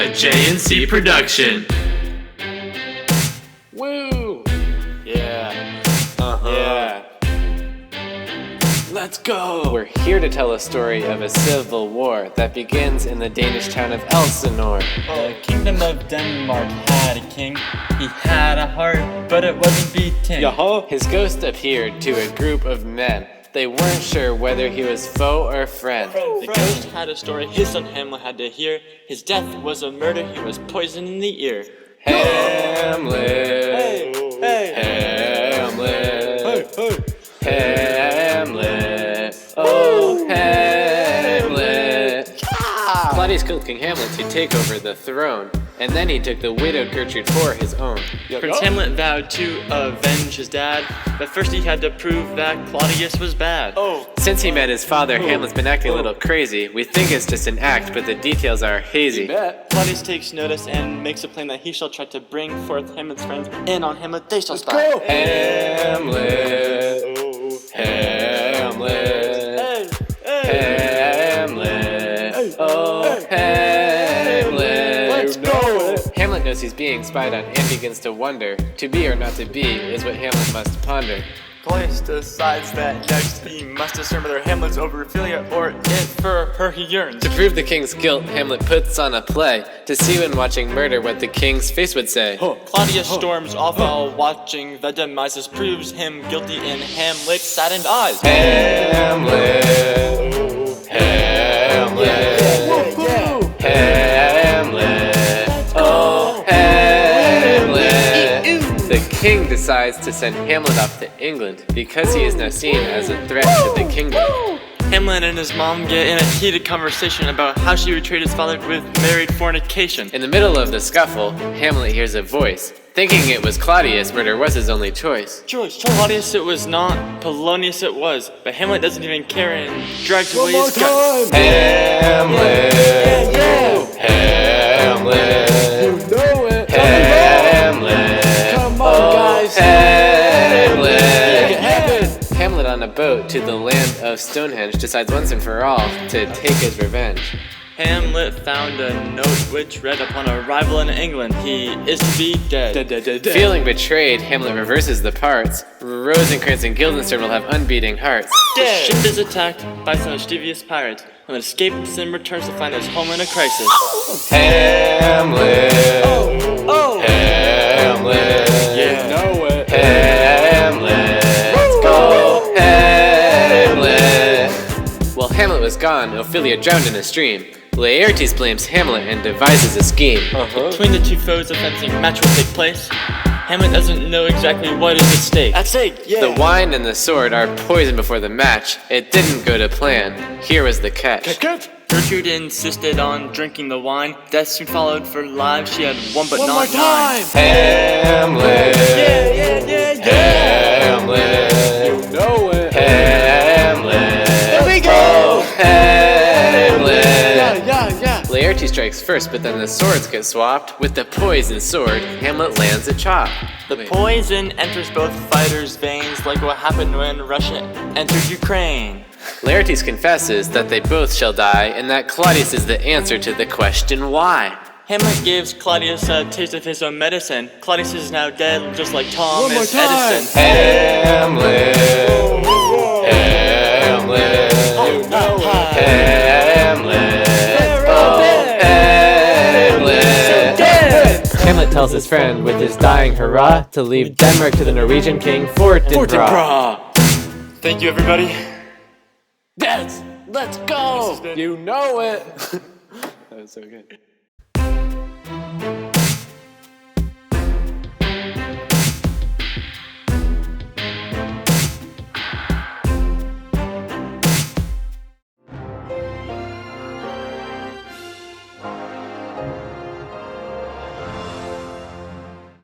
a J&C production. Woo! Yeah. Yeah. Let's go! We're here to tell a story of a civil war that begins in the Danish town of Elsinore. The kingdom of Denmark had a king. He had a heart, but it wasn't beating. His ghost appeared to a group of men. They weren't sure whether he was foe or friend. The ghost had a story his son Hamlet had to hear. His death was a murder, he was poisoned in the ear. Hamlet, Hey! Hamlet, Hamlet, oh Hamlet. Claudius killed King Hamlet to take over the throne, and then he took the widowed Gertrude for his own. Prince Hamlet vowed to avenge his dad, but first he had to prove that Claudius was bad. Since he met his father, Hamlet's been acting a little crazy. We think it's just an act, but the details are hazy. Claudius takes notice and makes a plan that he shall try to bring forth Hamlet's friends, and on Hamlet they shall spy. Hamlet, Hamlet, Hamlet, oh Hamlet. Let's go! Hamlet knows he's being spied on and begins to wonder. To be or not to be is what Hamlet must ponder. Claudius decides that next he must discern whether Hamlet's over Ophelia or if for her he yearns. To prove the king's guilt, Hamlet puts on a play to see when watching murder what the king's face would say. Claudius storms off while watching the demises, proves him guilty in Hamlet's saddened eyes. Hamlet, Hamlet, Hamlet, oh Hamlet. The king decides to send Hamlet off to England because he is now seen as a threat to the kingdom. Hamlet and his mom get in a heated conversation about how she betrayed his father with married fornication. In the middle of the scuffle, Hamlet hears a voice. Thinking it was Claudius, murder was his only choice. Claudius it was not, Polonius it was, but Hamlet doesn't even care and drags away his gun. Hamlet, Hamlet, You know it! Hamlet, Come on, guys! Hamlet. Make it happen! Hamlet on a boat to the land of Stonehenge decides once and for all to take his revenge. Hamlet found a note which read, upon arrival in England, he is to be dead. Feeling betrayed, Hamlet reverses the parts. Rosencrantz and Guildenstern will have unbeating hearts. The ship is attacked by some mischievous pirates. Hamlet escapes and returns to find his home in a crisis. Hamlet, Hamlet, Yeah. Know it! Hamlet, oh Hamlet. While Hamlet was gone, Ophelia drowned in a stream. Laertes blames Hamlet and devises a scheme. Between the two foes, a fencing match will take place. Hamlet doesn't know exactly what is at stake. The wine and the sword are poisoned before the match. It didn't go to plan. Here was the catch. Gertrude insisted on drinking the wine. Death soon followed for lives. She had one but One not more nine. time! Hamlet, Hamlet, You know it! Hamlet, Here we go! oh Hamlet. Yeah! Laertes strikes first, but then the swords get swapped. With the poisoned sword, Hamlet lands a chop. The poison enters both fighters' veins, like what happened when Russia entered Ukraine. Laertes confesses that they both shall die, and that Claudius is the answer to the question why. Hamlet gives Claudius a taste of his own medicine. Claudius is now dead, just like One more Thomas time. Edison. Hamlet, Hamlet, You know it! Hamlet, oh Hamlet. Hamlet tells his friend with his dying hurrah to leave Denmark to the Norwegian king Fortinbras. Thank you, everybody. Let's go! You know it! That was so good.